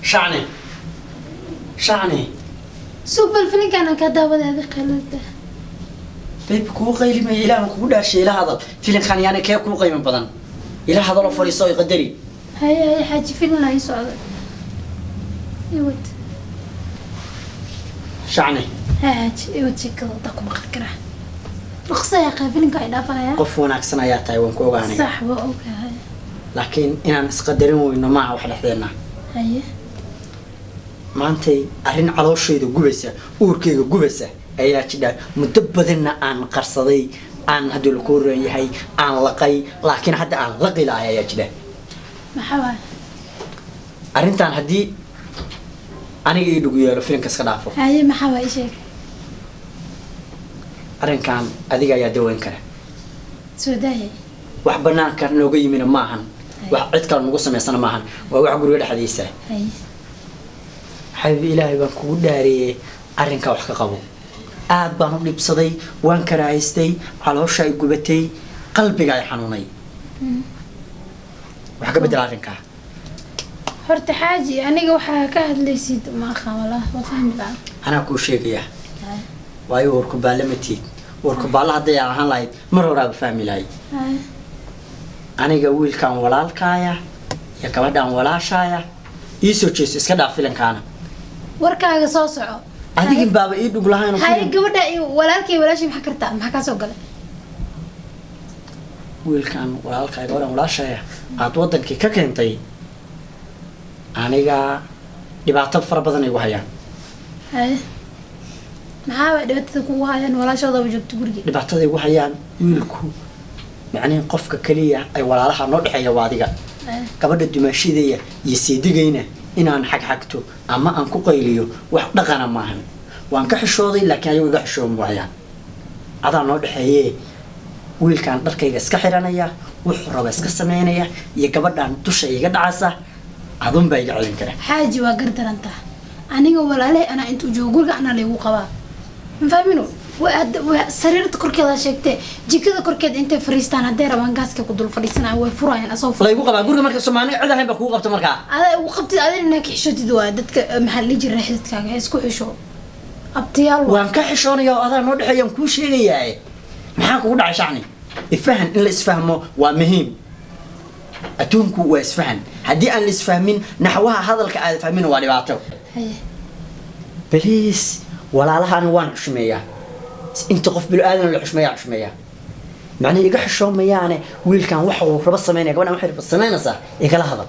شعني سوبر الفيلم كان كذا ولا هذا قلته بيب كو قيل ما إله كو داشي إلى هذا فيلم كان يعني كيف كو قيم بدن إلى هذا لو فريسو يقدري هاي حاجة فيلم لا يسوى يود شعني حاجة يود شكل تقوم خكرة رخصة يا أخي فيلم كايدا فيا قفونا أكسنا يا تايوان كو غاني صح وأوكي هاي لكن إن نسقدرين وإنه معه واحد حدنا هاي maantay arrin calooshayda gubaysa uurkayga gubaysa ayaa jidha muddo badanna aan qarsaday aan hadda la kooran yahay aan laqay laakiin hadda aan laqi lahay ayaa jidha maxaa arrintan haddii aniga ii dhugu yeelo filimka iska dhaafo haye maxaa ii sheeg arrinkan adiga ayaa daweyn kara soo daayay wax banaanka nooga yimina maahan wax cid kale nagu samaysana maahan waa wax guriga dhexdiisa haye حبيبي إلهي بنكون داري أرنك وحق قبو آد بانو لبصدي وان كرايستي على وشاي قبتي قلبي قاي حنوني وحق بدل أرنك هرت حاجي أنا جوحة كهد ليسيد ما خامله ما فهم الآن أنا كل شيء يا واي وركب بالمتي وركب بالله ضيع عن لايد مرة راب فهمي لاي أنا جويل كان ولا الكايا يا كمان دام ولا شايا يسوي شيء إسكندر فيلم كانه warkaaga soo soco adigin baaba ii dhug lahayn hay gabadha walaalkay walaashii maxaa kartaa maxaa ka soo galay wiilkan walaalkay gabadhan walaashaya aad wadankii ka keentay aniga dhibaato fara badan igu hayaan hay maxaa dhibaatada kugu hayaan walaashooda joogto guriga dhibaatada igu hayaan wiilku macnii qofka kaliya ay walaalaha noo dhaxeeya waa adiga gabadha dumaashideeya iyo siidigayna inaan xagxagto ama aan ku qayliyo wax dhaqana maahan waan ka xishooday laakiin ayagu iga xishoon waayaan adaa noo dhaxeeyay wiilkan dharkayga iska xiranaya wuxuu raba iska sameynaya iyo gabadhan dusha iga dhacaysa adun baa iga celin kara xaaji waa gardaranta aniga walaalay ana intuu joogo guriga ana leegu qabaa ma fahmino sariirta korkeeda sheegtay jikada korkeed intay fariistaan haday rabaan gaaska ku dul fadhiisanaa way furayaan asoo laygu qabaa guriga marka Soomaaliga cid ahayn ba kugu qabto marka aday ugu qabtid adina ka xishootid waa dadka maxalli jiray xididkaaga isku xisho abtiyaal waan ka xishoonayaa adaa noo dhaxeeyaan ku sheegayaa maxaa kugu dhacay shacni ifaham in la isfahmo waa muhiim adduunku waa isfahan haddii aan la isfahmin naxwaha hadalka aad fahmin waa dhibaato baliis walaalahan waan xushmeeyaa انت قف بالآدم اللي حشمية معني يجح الشوم يعني ويل كان وحو ربع السمين يا جماعة وحرب السمين صح يقال هذا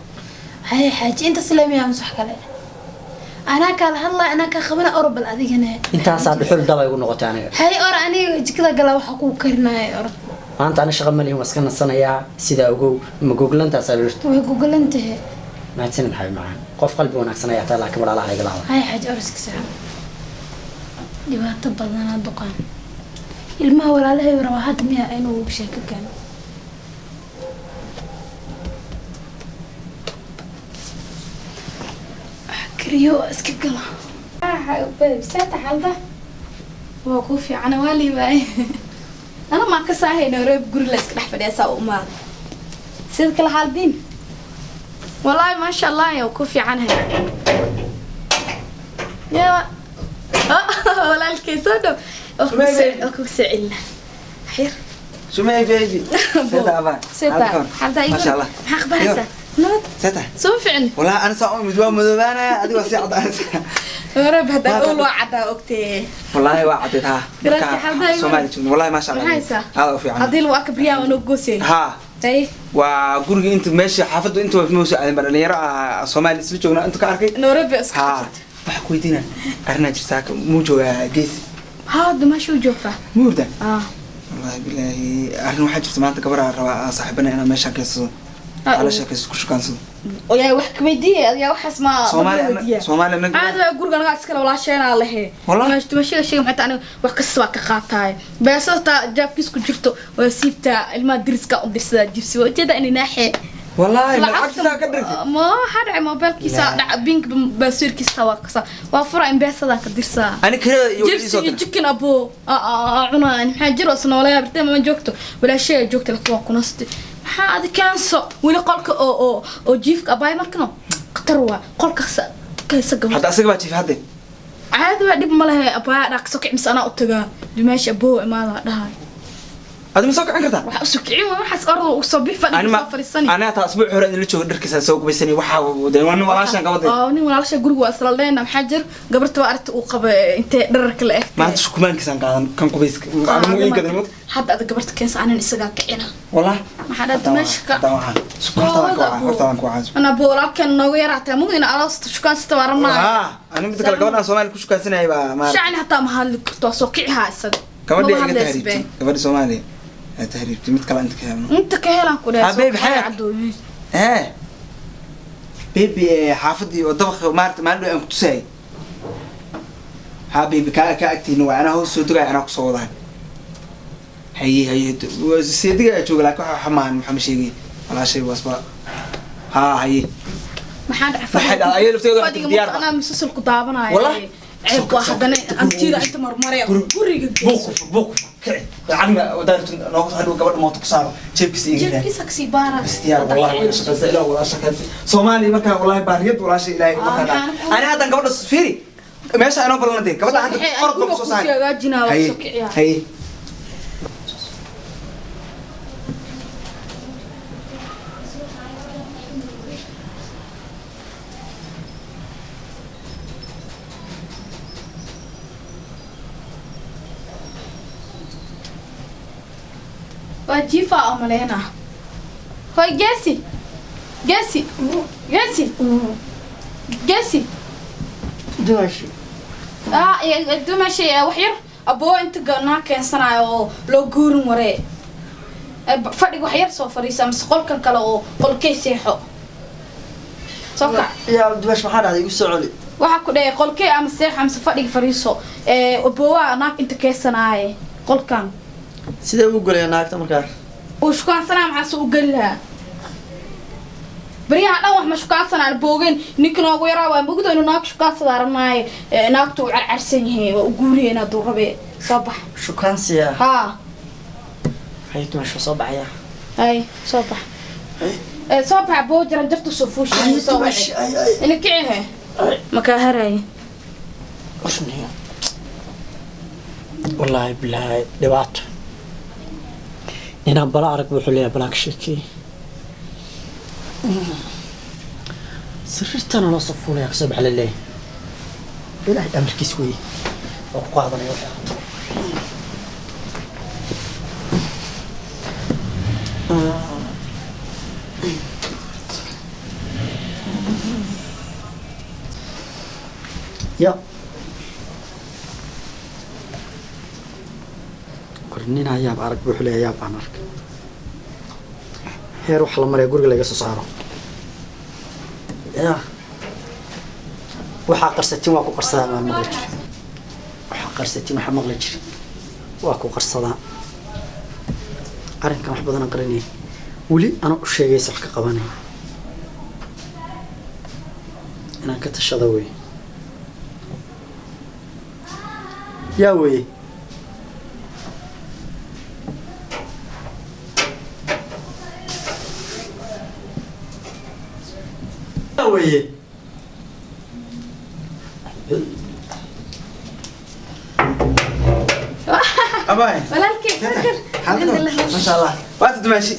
هاي حاجة انت سلامي يا مسح كله انا قال هلا انا كخبرة أوروبا الأذيك هنا انت صار بحول دوا يقول نقطة يعني هاي أور أنا كذا قال وحقوق كرنا يا أور انت انا شغل مليون مسكن السنة يا سيدا وجو مجوجل انت سالفت وجوجل انت ما تسمع الحي معاه قف قلبي وانا سنة يا تلا كبر على هاي قلعة هاي حاجة أورسك ساعة دي ما تبضنا الدقان ilmaha walaalahay rawaxad miya inuu sheeko kan kariyo iska gala ساعة حالده وقوفي أنا والي باي أنا ما كساهي نورب قري لسك نحفظ يا ساو ما سيدك الحالدين والله ما شاء الله يا وقوفي عنها يا ولا الكيسودو أكو سعيل خير سمعي بيبي سيتا أبا سيتا حالده ما شاء الله حق بحسه نوت سيتا سو فعل والله أنا سأقوم مدوانا أدي وسيعة ورب هذا أول واحد أوكتي والله واحد سومالي والله ما شاء الله هذا في عندي الواكب ريا ونقوسي ها أي وقولي أنت ماشي حافظ أنت في موسى أنا بدل يرى سومالي سلجونا أنت كاركي نورب أسكت ها بحكويتنا أرنا جرساك موجو جيس هذا ما شو جوفه موردا والله بالله أرنا واحد جرس ما أنت كبر صاحبنا أنا ماشي كيسو على شكل كوش كانسو ويا وحك ميدية يا وحس ما سومالي من هذا يقول أنا أسكت ولا شيء على هي والله مش شيء حتى أنا وحكس واك قاطعي بس تا جاب كيس كجرتو وسيبته الما درس كأم درس جبسي وجدا إني ناحية والله ما عكسها كدرك ما حد ما بالكيسا دع بينك بسير كيسا واكسا وفرع إن بس هذا كدرسا أنا كده جبسي يجيكن أبو عنا أنا حاجر أصلا ولا يبرتين ما جوكتو ولا شيء جوكت لك واكونستي هذا كان سو ولا قالك أو جيفك أباي مركنا قطروا قالك كيس قبل هذا أسيق باتي في هذا عادي واحد ما له أبغى راك سكع مس أنا أتجا دمشق أبوه ما له هذا مسوق عن كذا waxa usukiciin waa waxaas ordo u soo bixi fadhiisani أنا أسبوع هورا إني لشوا دركيس سوق بسني وحا ودوان وعشان قبضي nin walaasha guriga waa isla leena maxaa jir gabarta waa aragta uu qaba intee dharka la ما أنت شو كمان كيسان كان كويس أنا مو ينقدر مو hadda ada gabarta keensa aanan isaga kicina والله maxaa dhad meeshka طبعا سبحان الله أنا بولاكن نوغ يراته مو إن ألاست شكان ستوارنا أنا بدك الجوان سومالي كوش كان سنة يبقى ما شعني حتى محل توسوقي هاسد كمان دي إيه تهريب كمان سومالي تهريب تمت كلا أنت كمان أنت كهلا كده حبيبي حياة ها بيبي حافظي وطبخ مارت مالو أنك تساي حبيبي كأكتي نوع أنا هو سودري أنا كصوره هي سيدي أشوف لك حمان محمد شيء ولا شيء واسبا هي محد أيه لفتي ولا تديار أنا مسلسل كتابنا والله عيب واحد أنا أنتي أنت مرمرة بوك عنا ودارت ناقص هذا قبل ما تكسر جيبكسي جيبكسك سيبارة استيار والله ولا شكل زي ولا شكل سومالي ما كان والله باريد ولا شيء لا أنا هذا قبل السفيري ماشي أنا قبل ندي قبل هذا أرض بخصوصي هي وجيفة أملينا هاي جاسي جاسي جاسي جاسي دمشي دمشي وحير أبوه أنت قلنا كان صنع لو جورن وري فرق وحير سوفريسا مسقول كان كلا قل كيس يحو صقع يا دمشي محل هذا يقص علي waxa ku dheey qolkee ama seex ama fadhiga fariiso aboowa naag inta keesanaay qolkan sidee u galay naagta markaa oo shukaansanaa maxaa soo galaa bariyaha dhan wax ma shukaansanaa boogeen ninkan ugu yaraa waa mugdo inuu naag shukaansan arnay naagtu u carcarsan yahay oo guuriyeen aduu rabe sabax shukaansiya ha hay dmashoo soo baxaya hay sabax sabax boo jiran jartu soo fuushay soo baxay ina kicee مكا هراي وشنو والله بالله دبات إنا بلا أرك بحولي بلاك شيكي سررت أنا نصفوني أكسب على الليل إلهي أمر كسوي وقاضنا يوحي يا قرنينا يا بارك بحولي يا بانرك هي روح لما يقول لي قصص صاروا يا وحا قرستين واكو قرصدا ما مغلج وحا قرستين وحا مغلج واكو قرصدا أرنك wax badan aqrinay wali ana u sheegay salka qabanay inaan ka tashado way يا وي يا وي أباي ولا الكيف ما شاء الله وقت دمشي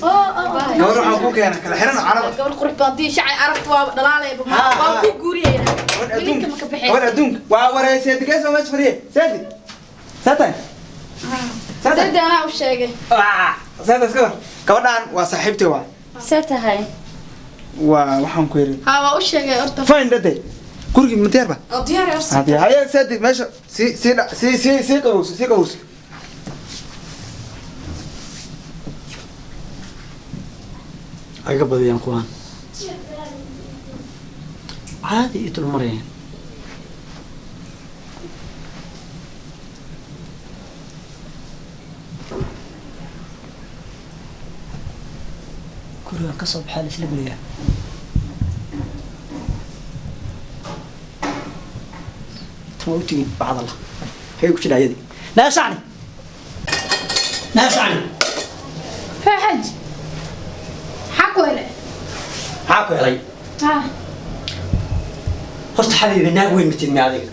نروح أبوك أنا كلا حرنا عرب قبل قرب بادي شعي عرفت ودلالة بما كو غورينا أدونك ولا أدونك وورا سيدي كيس ما تفريه سيدي ساتن سيدي أنا وشيء سيدي سكور كودان وصاحبتي وا سيدي هاي وحن كويري ها وشيء أرتب فين ده كورك متيربا دياري أرسل هذه هاي سيدي ماشي سي كوس عقب ذي أنقوان عادي يتلو مرين كوريا كسب حالة لبلية تموتين بعض الله هي وش لا يدي ناسعني فحج حكوا لي حاكو علي horta xabiibi naag weyn matid mi adiga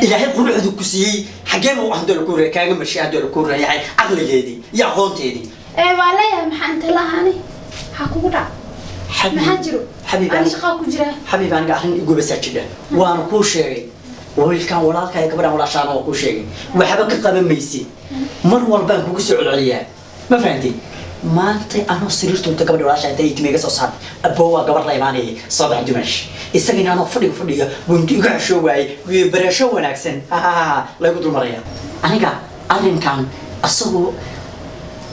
ilaahay quruxdu ku siiyey xageema wax dal ku reey kaaga mashi hadal ku reeyay aqligeedii iyo aqoonteedii waa leeyahay maxaan inta lahaani maxaa kugu dhac maxaa jiro xabiibi shaqaa ku jira xabiibi aniga arrin igu basaajida waan ku sheegay wiilkan walaalka ay gabadhan walaashaan oo ku sheegay waxba ka qaban maysi mar walba kugu soo celceliyaa ma fahanti maanta anoo sariirta inta gabadha walaasha intay timiga soo saar aboowa gabar la imaanayay sabax dimash isagina anoo fadhiga bunti iga xasho waayay way barasho wanaagsan la igu dulmaraya aniga arrinkan asagoo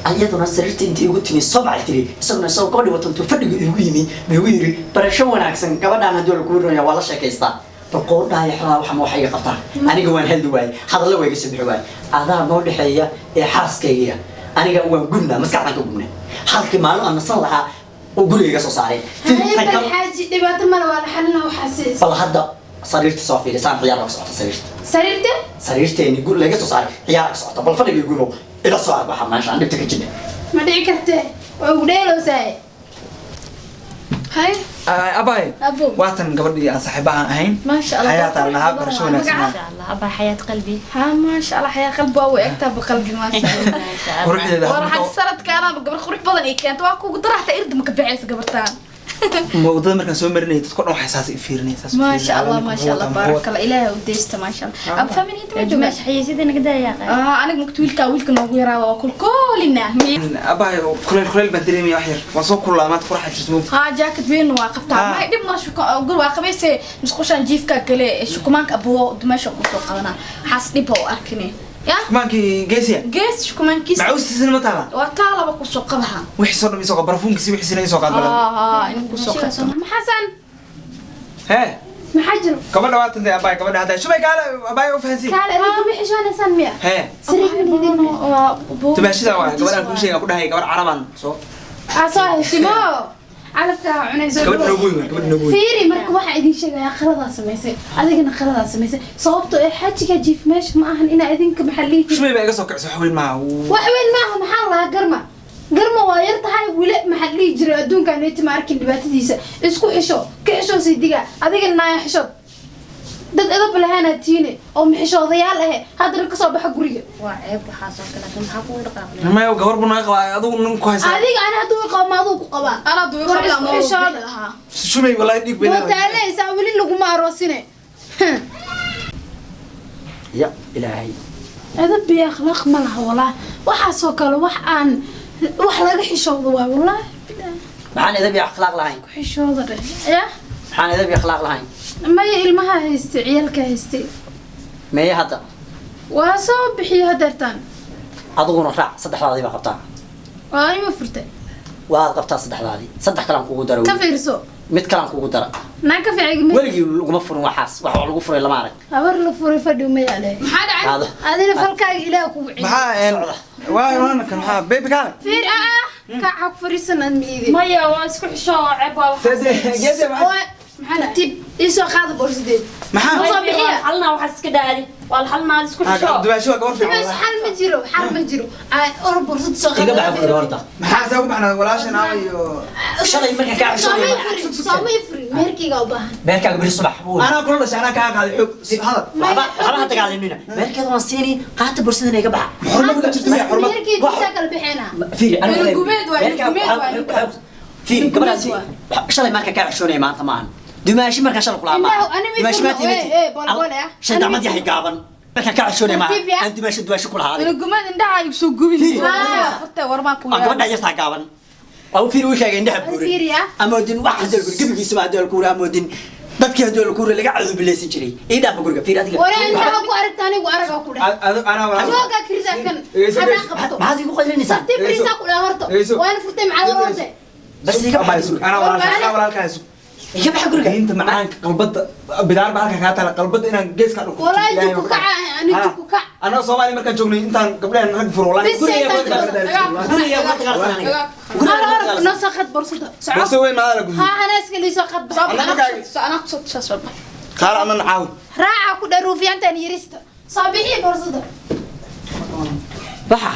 ayaduna sariirta intii ugu timi sabax tiri isaguna soo gabadhi watantu fadhiga igu yimi igu yiri barasho wanaagsan gabadhan hadoo la kuurinayo wala sheekaystaa بقول يا حرام وحمو حي قطع أنا جوان هالدواي هذا اللي ويجي سبح واي هذا نور حية حاس كيا أنا جوان قلنا مسكعنا قلنا حالك ماله أنا صلها وقول لي قصص عليه هاي الحاجة دبعت مال ولا حلنا وحاسس والله هذا صريرت صافي لسان عيارك صعطة سريرته سريرتين يقول لي قصص عليه عيارك صعطة بالفرق يقولوا إلى صعب بحماش عندك تكجني ما دعي كرته وقولي ساي هاي أباي أبو واتن قبل أن صاحبها هين ما شاء الله حياة الله برشونة ما سمع شاء الله أبا حياة قلبي ها ما شاء الله حياة قلبي أو أكتب بقلبي ما شاء الله وروح إذا وراح السرد كان قبل خروج بدني كانت واكو قد راح تقرد مكبعيس قبرتان موضوع مركز سوي مرني تكون حساسي فيرني ما شاء الله ما شاء الله بارك الله إلهي وديست ما شاء الله أب فمن أنت مش حي سيدنا كده يا أخي أنا مكتويل كاويل كنا ويرا وكل كلنا أباي كل بدري وحير وصو كل ما تفرح تسمو جاكت بين واقفتها ما يدبنا شو أقول واقبيس مسخوشان جيف كله شو كمان أبوه دمشق وسوق قلنا حاسني بو أركني يا كمان كي جيسيا جيس شو كمان كيس معوز تسلم تعالى وتعالى بقول سوق بها وحصل من سوق برفون كسي وحسين سوق البلد إنكو سوق حسن ها محجر كمان وقت أنت أباي كمان هذا شو بيقال أباي وفهسي قال أنتم حشان سنمية ها سريع من هذين تمشي ده واحد كمان كل شيء أقول هاي كمان عربان سو صاحي شمو عرفت عنيزة كمان نبوي فيري مركب واحد يدين شيء يا خلدا سميسي أذيك خلدا سميسي صوبته حاجة كجيف ماشي معهن إنا أذينك محليك شو بيبقى قصك سحوين معه وحوين معه محلها قرمة وايرت هاي ولا محلي يجري أدون كان يتماركين دبات ديسة اسكو حشو كحشو سيديقة أذيك النايا حشو dad edab lahaana tiine oo mixishoodayaal ah hadda ka soo baxa guriga waa ceeb waxa soo kala kan waxa ku dhaqaaqay ma gabar buna qaba adigu nin ku haysan adiga ana haduu qaba adigu ku qaba ana duu qaba ma xishooda laha shumay wallahi dhig been taaleysa wali lagu ma aroosine ya ilaahay edab bi akhlaaq ma laha walaa waxa soo kale wax aan wax laga xishoodo waa walaa maxaan edab iyo akhlaaq lahayn xishooda ya maxaan edab iyo akhlaaq lahayn ما ilmaha haystay ciyalka haystay meeya hadda waa soo bixiyo hadartan aduguna raac saddexdaadii baa qabtaa waa ima furtay waad qabtaa saddexdaadii saddex kalaan kugu daro ka fiirso mid kalaan kugu dara naa ka fiicay weligii laguma furin waxaas wax lagu furay lama arag habar la furay fadhi ma yaale maxaa dhacay adina falkaaga ilaaha kugu ciyay maxaa waa kan maxaa baby kan fiir ka xaq fariisan miidi maya waa isku xishoo ceeb waa geesi maxaa tib isoo qaad borsideed maxaa soo bixiya halna waxa iska daali wal halna isku xishoo dubaasho gabar fiican bas xal ma jiro or borsad soo qaad iga baxa guriga horta maxaa soo baxna walaashan iyo shalay marka ka cashooday soo ma ifri meerkiga u baahan beerkaaga bari subax ana kula dhashay ana ka qaaday xog si hadal waxba dagaalanina beerkeeda waan siini qaata borsadana iga baxa xurmad jirta xurmad meerkiga inta kala bixina fiiri aniga gumeed waa fiiri gabadhaasi shalay marka ka cashooday maanta maahan dumaashi marka shalay kula ma dumaashi ma tiimati shay damad yahay gaaban marka ka cashooday ma aan dumaashi kula haaday ina gumeed indhaha ay soo gubin furtay warma ku aan gabadha yarta gaaban aw fiiri wiilkaaga indhaha buuray ama din wax hadal gabigiisa ma hadal kuura ama din dadkii hadal kuura laga cadu bilaysan jiray ii dhaaf guriga fiiri adiga wara indhaha ku aragtani ku araga ku dhahay ana wala jooga kirida kan hada qabto maxaad igu qaylinaysaa tibrisa ku dhahay horto waan furtay macaan horte bas iga baxa ana wala kaas iga baxa guriga inta macaanka qalbada bidaar baa halka ka taala qalbada inaan gees ka dhuko walaa inta ku kaca ani ku kac ana Soomaali markaan joognay intaan gabdhahan rag furo walaa guriga ma taqaanaa أنا نسخت برصدة. بس وين ما أنا ها أنا أسكلي سخت برصدة. أنا قصدت شو قال أنا نعاود. راعى كده روفي أنت نيرست. صبيحي برصدة. بحا.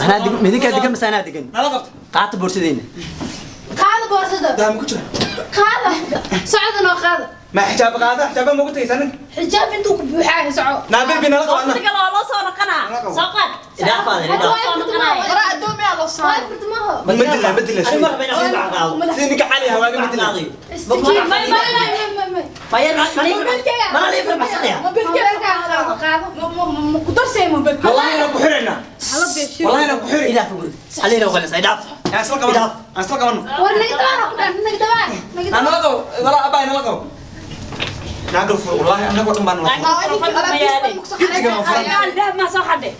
أنا دق مديك دق مسانا دقن. أنا قفت. قعدت برصدين. قاعد برصدة. ده مكتشف. qaada socodana qaada ما حجاب قاعدة حجاب ما قلت يسنن xijaab intuu ku buuxaa soco نابي بينا لقوا أنا Waqtiga loo soo noqonaa. Soo qaad. إذا فاضي إذا Wara adoomiya loo saaray. بدل أنا شيء مرة بين أصيب عقاض سينك عليها واقع بدل فيا ما لي في المحصنية والله أنا بحرنا والله أنا بحر إذا فوق علينا وخلص إذا أنا أصلا كمان أنا أصلا كمان أنا لقوا ولا أبا أنا لقوا نعرف والله أنا قلت ما نعرف Ma soo xadde.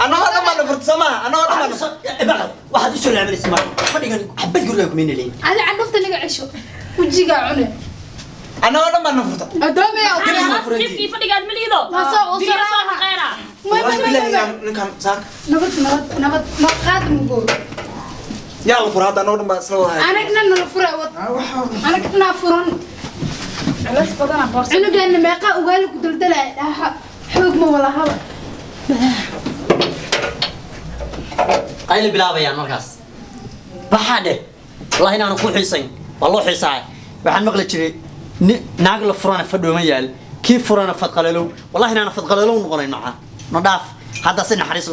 أنا ولا ما نفرت سما أنا ولا ما نفرت بقى واحد يسوي العمل اسمه ما دقن حبيت يقول لكم مين اللي أنا ولا ما نفرت Kifkii fadhigaad ma liido. Biyo soo shaqeynaa. بالله نكان ساك يلا فرات أنا ولا ما سلوها cunugeena meeqa ugaali ku daldalay xoog ma wala haba قايل بلا بيان مركز بحاده والله إن أنا كل حسين والله حساي waxaan maqli jiray naag la furana fadhiyo ma yaal kii furana fad qalalo wallahi inaan fad qalalo noqonay naca nadaaf hadda si naxariis